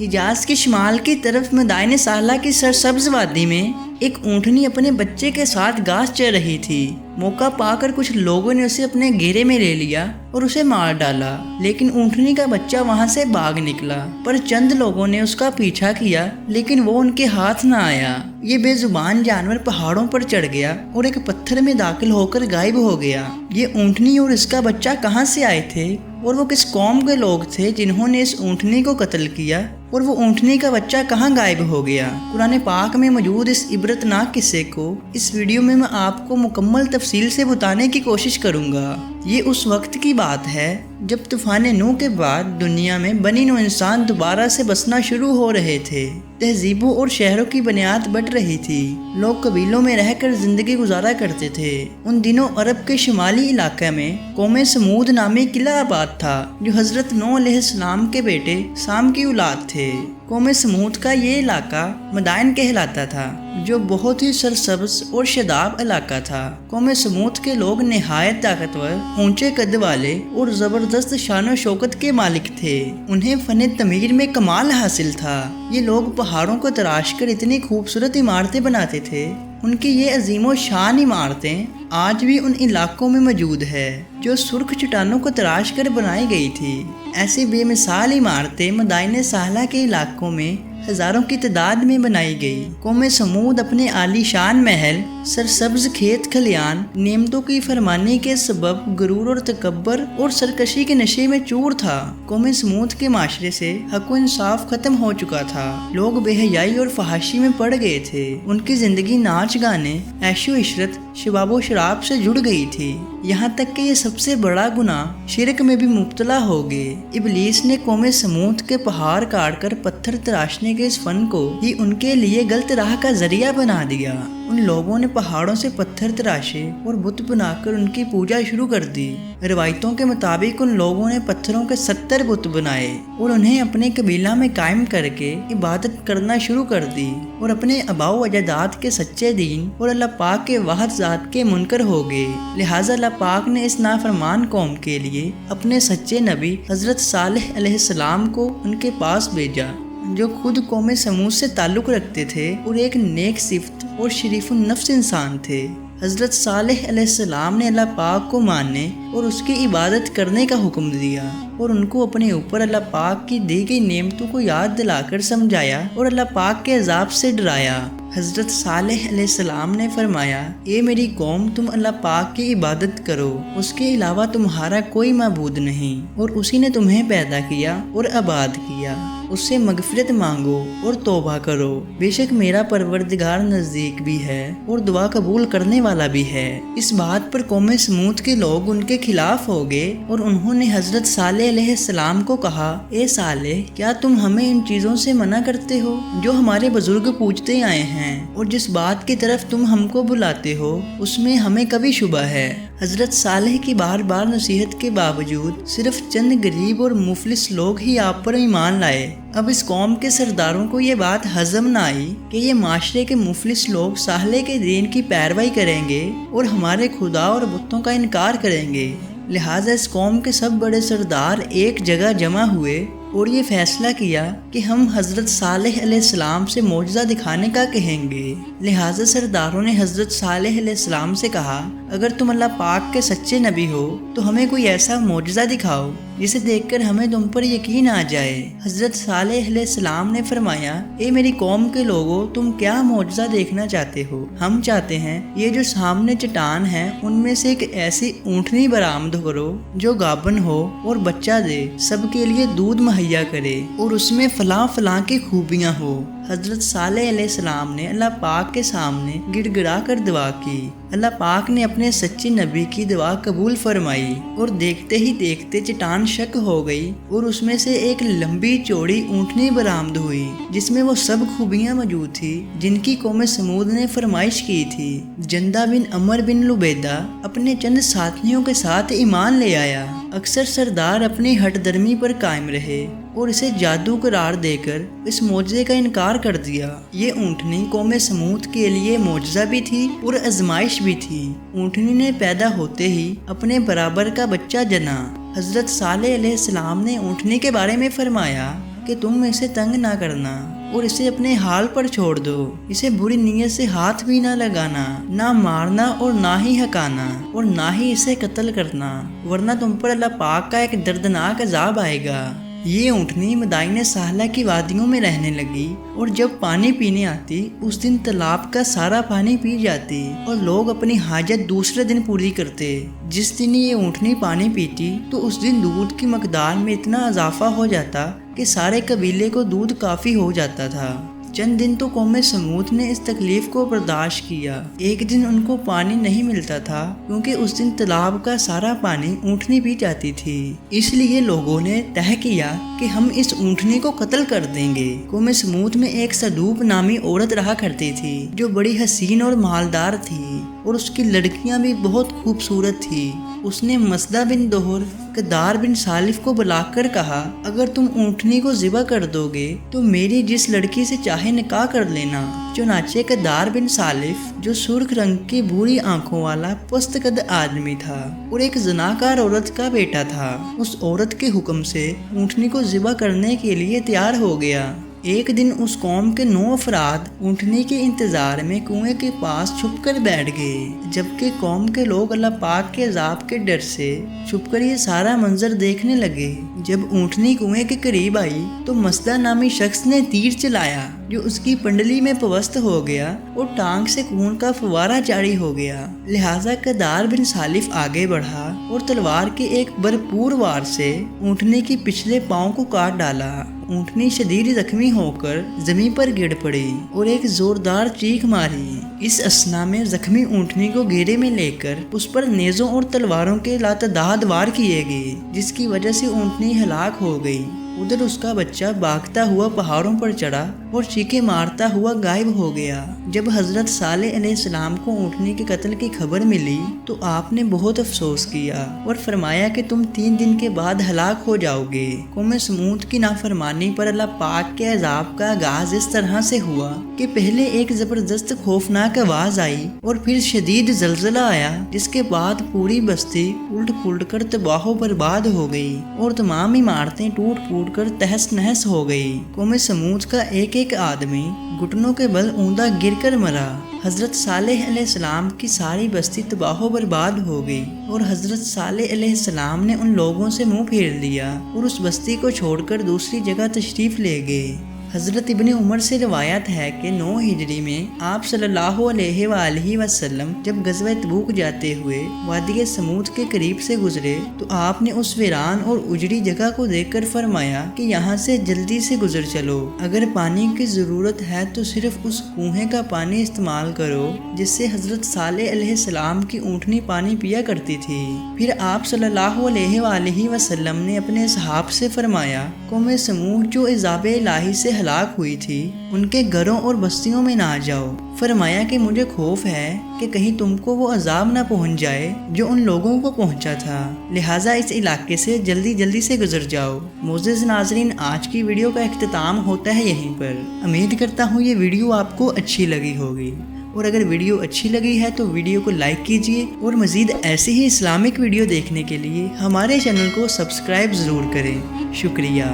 حجاز کے شمال کی طرف مدائن سالہ کی سرسبز وادی میں ایک اونٹنی اپنے بچے کے ساتھ گھاس چر رہی تھی۔ موقع پا کر کچھ لوگوں نے اسے اپنے گھیرے میں لے لیا اور اسے مار ڈالا، لیکن اونٹنی کا بچہ وہاں سے بھاگ نکلا۔ پر چند لوگوں نے اس کا پیچھا کیا لیکن وہ ان کے ہاتھ نہ آیا۔ یہ بے زبان جانور پہاڑوں پر چڑھ گیا اور ایک پتھر میں داخل ہو کر غائب ہو گیا۔ یہ اونٹنی اور اس کا بچہ کہاں سے آئے تھے اور وہ کس قوم کے لوگ تھے جنہوں نے اس اونٹنی کو قتل کیا، اور وہ اونٹنی کا بچہ کہاں غائب ہو گیا؟ قرآن پاک میں موجود اس عبرتناک قصے کو اس ویڈیو میں آپ کو مکمل تفصیل سے بتانے کی کوشش کروں گا۔ یہ اس وقت کی بات ہے جب طوفان نوح کے بعد دنیا میں بنی نوع انسان دوبارہ سے بسنا شروع ہو رہے تھے۔ تہذیبوں اور شہروں کی بنیاد بڑھ رہی تھی۔ لوگ قبیلوں میں رہ کر زندگی گزارا کرتے تھے۔ ان دنوں عرب کے شمالی علاقے میں قوم سمود نامی قلعہ آباد تھا جو حضرت نوح علیہ السلام کے بیٹے سام کی اولاد تھے۔ قوم سمود کا یہ علاقہ مدائن کہلاتا تھا جو بہت ہی سرسبز اور شاداب علاقہ تھا۔ قوم سمود کے لوگ نہایت طاقتور، اونچے قد والے اور زبردست شان و شوکت کے مالک تھے۔ انہیں فن تعمیر میں کمال حاصل تھا۔ یہ لوگ پہاڑوں کو تراش کر اتنی خوبصورت عمارتیں بناتے تھے۔ ان کی یہ عظیم و شان عمارتیں آج بھی ان علاقوں میں موجود ہے جو سرخ چٹانوں کو تراش کر بنائی گئی تھی۔ ایسی بے مثال عمارتیں مدائن سالہ کے علاقوں میں ہزاروں کی تعداد میں بنائی گئی۔ قوم سمود اپنے عالی شان محل، سرسبز کھیت کھلیان، نعمتوں کی فرمانی کے سبب غرور اور تکبر اور سرکشی کے نشے میں چور تھا۔ قوم سمود کے معاشرے سے حق و انصاف ختم ہو چکا تھا۔ لوگ بے حیائی اور فحاشی میں پڑ گئے تھے۔ ان کی زندگی ناچ گانے، عیش و عشرت، شباب و شراب سے جڑ گئی تھی، یہاں تک کہ یہ سب سے بڑا گناہ شرک میں بھی مبتلا ہو گئے۔ ابلیس نے قوم سمود کے پہاڑ کاٹ کر پتھر تراشنے کے اس فن کو ہی ان کے لیے غلط راہ کا ذریعہ بنا دیا۔ ان لوگوں نے پہاڑوں سے پتھر تراشے اور بت بنا کر ان کی پوجا شروع کر دی۔ روایتوں کے مطابق ان لوگوں نے پتھروں کے 70 بت بنائے اور انہیں اپنے قبیلہ میں قائم کر کے عبادت کرنا شروع کر دی، اور اپنے آباء و اجداد کے سچے دین اور اللہ پاک کے واحد ذات کے منکر ہو گئے۔ لہٰذا اللہ پاک نے اس نافرمان قوم کے لیے اپنے سچے نبی حضرت صالح علیہ السلام کو ان کے پاس بھیجا، جو خود قوم سمود سے تعلق رکھتے تھے اور ایک نیک صفت اور شریف النفس انسان تھے۔ حضرت صالح علیہ السلام نے اللہ پاک کو ماننے اور اس کی عبادت کرنے کا حکم دیا، اور ان کو اپنے اوپر اللہ پاک کی دی گئی نعمتوں کو یاد دلا کر سمجھایا اور اللہ پاک کے عذاب سے ڈرایا۔ حضرت صالح علیہ السلام نے فرمایا، اے میری قوم، تم اللہ پاک کی عبادت کرو، اس کے علاوہ تمہارا کوئی معبود نہیں، اور اسی نے تمہیں پیدا کیا اور آباد کیا۔ اس سے مغفرت مانگو اور توبہ کرو، بے شک میرا پروردگار نزدیک بھی ہے اور دعا قبول کرنے والا بھی ہے۔ اس بات پر قوم سمود کے لوگ ان کے خلاف ہو گئے اور انہوں نے حضرت صالح علیہ السلام کو کہا، اے صالح، کیا تم ہمیں ان چیزوں سے منع کرتے ہو جو ہمارے بزرگ پوجتے آئے ہیں، اور جس بات کی طرف تم ہم کو بلاتے ہو اس میں ہمیں کبھی شبہ ہے؟ حضرت صالح کی بار بار نصیحت کے باوجود صرف چند غریب اور مفلس لوگ ہی آپ پر ایمان لائے۔ اب اس قوم کے سرداروں کو یہ بات ہضم نہ آئی کہ یہ معاشرے کے مفلس لوگ صالح کے دین کی پیروی کریں گے اور ہمارے خدا اور بتوں کا انکار کریں گے۔ لہٰذا اس قوم کے سب بڑے سردار ایک جگہ جمع ہوئے اور یہ فیصلہ کیا کہ ہم حضرت صالح علیہ السلام سے معجزہ دکھانے کا کہیں گے۔ لہٰذا سرداروں نے حضرت صالح علیہ السلام سے کہا، اگر تم اللہ پاک کے سچے نبی ہو تو ہمیں کوئی ایسا معجزہ دکھاؤ جسے دیکھ کر ہمیں تم پر یقین آ جائے۔ حضرت صالح علیہ السلام نے فرمایا، اے میری قوم کے لوگوں، تم کیا معجزہ دیکھنا چاہتے ہو؟ ہم چاہتے ہیں یہ جو سامنے چٹان ہے ان میں سے ایک ایسی اونٹنی برآمد کرو جو گابن ہو اور بچہ دے، سب کے لیے دودھ مہیا کرے اور اس میں فلاں فلاں کی خوبیاں ہو۔ حضرت صالح علیہ السلام نے اللہ پاک کے سامنے گڑ گڑا کر دعا کی۔ اللہ پاک نے اپنے سچے نبی کی دعا قبول فرمائی اور دیکھتے ہی دیکھتے چٹان شک ہو گئی اور اس میں سے ایک لمبی چوڑی اونٹنی برآمد ہوئی جس میں وہ سب خوبیاں موجود تھی جن کی قوم سمود نے فرمائش کی تھی۔ جندہ بن عمر بن لبیدہ اپنے چند ساتھیوں کے ساتھ ایمان لے آیا۔ اکثر سردار اپنی ہٹ درمی پر قائم رہے اور اسے جادو قرار دے کر اس معجزے کا انکار کر دیا۔ یہ اونٹنی قوم سمود کے لیے معجزہ بھی تھی اور آزمائش بھی تھی۔ اونٹنی نے پیدا ہوتے ہی اپنے برابر کا بچہ جنا۔ حضرت صالح علیہ السلام نے اونٹنی کے بارے میں فرمایا، کہ تم اسے تنگ نہ کرنا اور اسے اپنے حال پر چھوڑ دو، اسے بری نیت سے ہاتھ بھی نہ لگانا، نہ مارنا اور نہ ہی ہکانا اور نہ ہی اسے قتل کرنا، ورنہ تم پر اللہ پاک کا ایک دردناک عذاب آئے گا۔ یہ اونٹنی مدائن سہلہ کی وادیوں میں رہنے لگی اور جب پانی پینے آتی اس دن تالاب کا سارا پانی پی جاتی اور لوگ اپنی حاجت دوسرے دن پوری کرتے۔ جس دن یہ اونٹنی پانی پیتی تو اس دن دودھ کی مقدار میں اتنا اضافہ ہو جاتا کہ سارے قبیلے کو دودھ کافی ہو جاتا تھا۔ چند دن تو قوم سمود نے اس تکلیف کو برداشت کیا۔ ایک دن ان کو پانی نہیں ملتا تھا کیونکہ اس دن تالاب کا سارا پانی اونٹنی پی جاتی تھی۔ اس لیے لوگوں نے طے کیا کہ ہم اس اونٹنی کو قتل کر دیں گے۔ قوم سمود میں ایک صدوق نامی عورت رہا کرتی تھی جو بڑی حسین اور مالدار تھی اور اس کی لڑکیاں بھی بہت خوبصورت تھی۔ اس نے مسدہ بن دہر کدار بن سالف کو بلا کر کہا، اگر تم اونٹنی کو ذبح کر دو گے تو میری جس لڑکی سے چاہے نکاح کر لینا۔ چنانچہ کدار بن سالف جو سرخ رنگ کی بھوری آنکھوں والا پست قد آدمی تھا اور ایک زناکار عورت کا بیٹا تھا، اس عورت کے حکم سے اونٹنی کو ذبح کرنے کے لیے تیار ہو گیا۔ ایک دن اس قوم کے 9 افراد اونٹنی کے انتظار میں کنویں کے پاس چھپ کر بیٹھ گئے، جبکہ قوم کے لوگ اللہ پاک کے عذاب کے ڈر سے چھپ کر یہ سارا منظر دیکھنے لگے۔ جب اونٹنی کنویں کے قریب آئی تو مسدہ نامی شخص نے تیر چلایا جو اس کی پنڈلی میں پوست ہو گیا اور ٹانگ سے خون کا فوارہ جاری ہو گیا۔ لہٰذا کدار بن سالف آگے بڑھا اور تلوار کے ایک بھرپور وار سے اونٹنی کی پچھلے پاؤں کو کاٹ ڈالا۔ اونٹنی شدید زخمی ہو کر زمین پر گر پڑی اور ایک زوردار چیخ ماری۔ اس اثنا میں زخمی اونٹنی کو گھیرے میں لے کر اس پر نیزوں اور تلواروں کے لاتعداد وار کیے گئے، جس کی وجہ سے اونٹنی ہلاک ہو گئی۔ ادھر اس کا بچہ بھاگتا ہوا پہاڑوں پر چڑھا اور چیخیں مارتا ہوا غائب ہو گیا۔ جب حضرت صالح علیہ السلام کو اونٹنی کے قتل کی خبر ملی تو آپ نے بہت افسوس کیا اور فرمایا کہ تم 3 دن کے بعد ہلاک ہو جاؤ گے۔ قوم سمود کی نافرمانی پر اللہ پاک کے عذاب کا آغاز اس طرح سے ہوا کہ پہلے ایک زبردست خوفناک آواز آئی اور پھر شدید زلزلہ آیا، جس کے بعد پوری بستی الٹ پلٹ کر تباہ و برباد ہو گئی اور تمام عمارتیں ٹوٹ پھوٹ کر تہس نہس ہو گئی۔ قوم سمود کا ایک ایک آدمی گھٹنوں کے بل اوندا گر کر مرا۔ حضرت صالح علیہ السلام کی ساری بستی تباہ و برباد ہو گئی اور حضرت صالح علیہ السلام نے ان لوگوں سے منہ پھیر لیا اور اس بستی کو چھوڑ کر دوسری جگہ تشریف لے گئے۔ حضرت ابن عمر سے روایت ہے کہ 9 ہجری میں آپ صلی اللہ علیہ وآلہ وسلم جب غزوہ تبوک جاتے ہوئے وادی سمود کے قریب سے گزرے تو آپ نے اس ویران اور اجڑی جگہ کو دیکھ کر فرمایا کہ یہاں سے جلدی سے گزر چلو، اگر پانی کی ضرورت ہے تو صرف اس کنویں کا پانی استعمال کرو جس سے حضرت صالح علیہ السلام کی اونٹنی پانی پیا کرتی تھی۔ پھر آپ صلی اللہ علیہ وآلہ وسلم نے اپنے صحاب سے فرمایا، قوم سمود جو عذاب الہی سے ہلاک ہوئی تھی ان کے گھروں اور بستیوں میں نہ جاؤ۔ فرمایا کہ مجھے خوف ہے کہ کہیں تم کو وہ عذاب نہ پہنچ جائے جو ان لوگوں کو پہنچا تھا، لہٰذا اس علاقے سے جلدی جلدی سے گزر جاؤ۔ معزز ناظرین، آج کی ویڈیو کا اختتام ہوتا ہے یہیں پر۔ امید کرتا ہوں یہ ویڈیو آپ کو اچھی لگی ہوگی، اور اگر ویڈیو اچھی لگی ہے تو ویڈیو کو لائک کیجئے اور مزید ایسے ہی اسلامک ویڈیو دیکھنے کے لیے ہمارے چینل کو سبسکرائب ضرور کریں۔ شکریہ۔